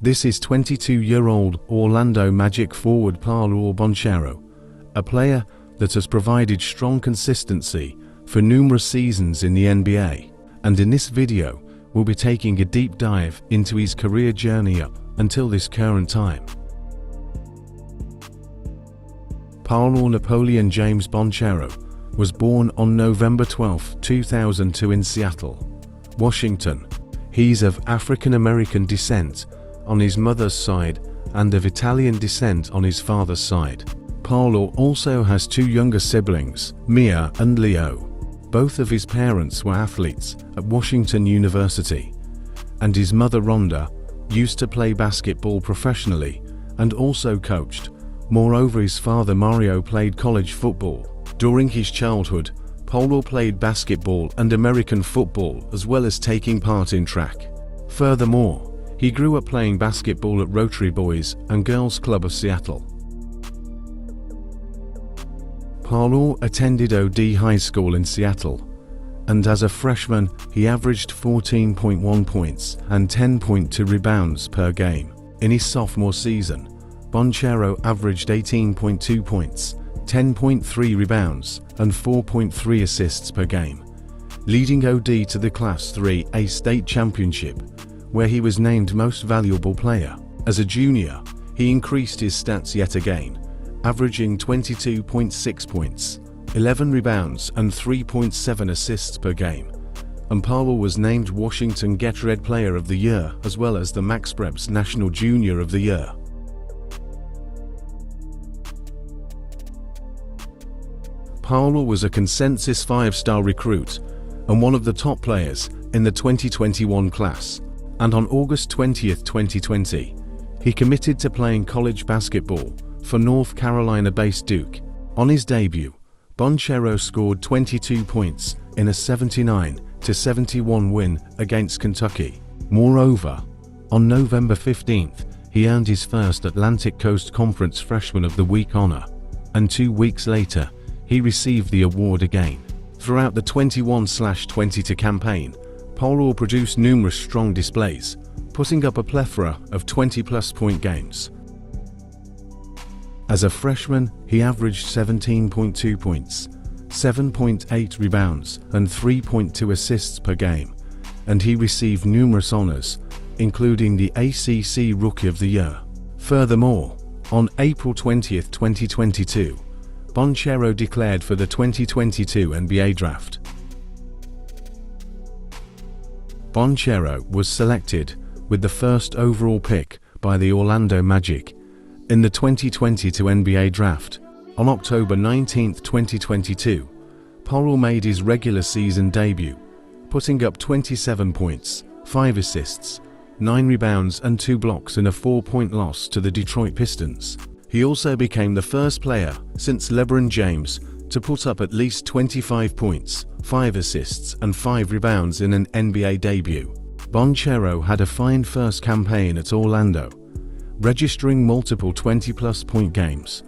This is 22-year-old Orlando Magic forward Paolo Banchero, a player that has provided strong consistency for numerous seasons in the NBA, and in this video we'll be taking a deep dive into his career journey up until this current time. Paolo Napoleon James Banchero was born on November 12, 2002 in Seattle, Washington. He's of African American descent on his mother's side and of Italian descent on his father's side. Paolo also has two younger siblings, Mia and Leo. Both of his parents were athletes at Washington University, and his mother Rhonda used to play basketball professionally and also coached. Moreover, his father Mario played college football. During his childhood, Paolo played basketball and American football as well as taking part in track. Furthermore, he grew up playing basketball at Rotary Boys and Girls Club of Seattle. Paolo attended OD High School in Seattle, and as a freshman he averaged 14.1 points and 10.2 rebounds per game. In his sophomore season, Banchero averaged 18.2 points, 10.3 rebounds, and 4.3 assists per game, leading OD to the Class 3A state championship, where he was named Most Valuable Player. As a junior, he increased his stats yet again, averaging 22.6 points, 11 rebounds, and 3.7 assists per game, and Paolo was named Washington Get-Red Player of the Year as well as the Max Preps National Junior of the Year. Paolo was a consensus 5-star recruit and one of the top players in the 2021 class, and on August 20, 2020, he committed to playing college basketball for North Carolina-based Duke. On his debut, Banchero scored 22 points in a 79-71 win against Kentucky. Moreover, on November 15th, he earned his first Atlantic Coast Conference Freshman of the Week honor, and 2 weeks later, he received the award again. Throughout the 21/22 campaign, Paolo produced numerous strong displays, putting up a plethora of 20-plus point games. As a freshman, he averaged 17.2 points, 7.8 rebounds, and 3.2 assists per game, and he received numerous honors, including the ACC Rookie of the Year. Furthermore, on April 20, 2022, Banchero declared for the 2022 NBA Draft. Banchero was selected with the first overall pick by the Orlando Magic in the 2022 NBA Draft. On October 19, 2022, Paolo made his regular season debut, putting up 27 points, 5 assists, 9 rebounds and 2 blocks in a 4-point loss to the Detroit Pistons. He also became the first player since LeBron James to put up at least 25 points, 5 assists and 5 rebounds in an NBA debut. Banchero had a fine first campaign at Orlando, registering multiple 20-plus point games,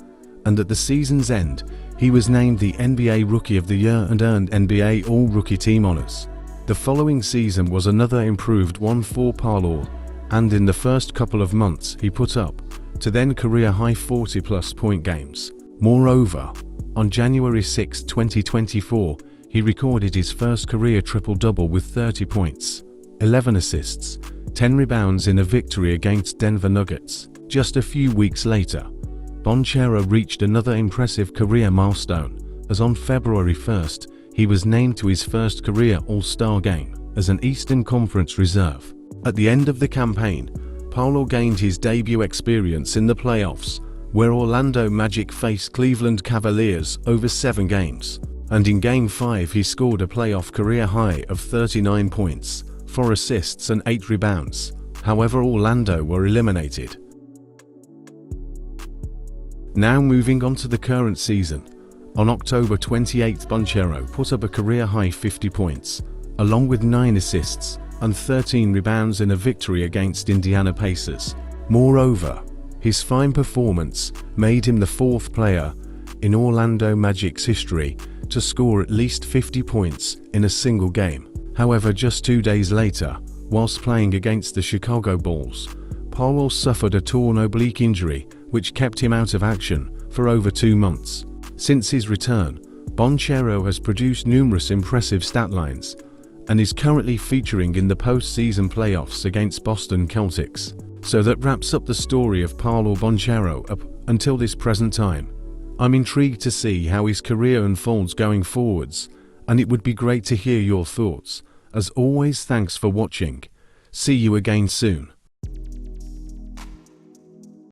and at the season's end, he was named the NBA Rookie of the Year and earned NBA All-Rookie Team honors. The following season was another improved one for Paolo, and in the first couple of months he put up to then career-high 40-plus point games. Moreover, on January 6, 2024, he recorded his first career triple-double with 30 points, 11 assists, 10 rebounds in a victory against Denver Nuggets. Just a few weeks later, Banchero reached another impressive career milestone, as on February 1st, he was named to his first career All-Star game as an Eastern Conference reserve. At the end of the campaign, Paolo gained his debut experience in the playoffs, where Orlando Magic faced Cleveland Cavaliers over 7 games, and in Game 5 he scored a playoff career high of 39 points, 4 assists and 8 rebounds. However, Orlando were eliminated. Now moving on to the current season. On October 28, Banchero put up a career-high 50 points, along with 9 assists and 13 rebounds in a victory against Indiana Pacers. Moreover, his fine performance made him the 4th player in Orlando Magic's history to score at least 50 points in a single game. However, just 2 days later, whilst playing against the Chicago Bulls, Paolo suffered a torn oblique injury, which kept him out of action for over 2 months. Since his return, Banchero has produced numerous impressive stat lines and is currently featuring in the post-season playoffs against Boston Celtics. So that wraps up the story of Paolo Banchero up until this present time. I'm intrigued to see how his career unfolds going forwards, and it would be great to hear your thoughts. As always, thanks for watching. See you again soon.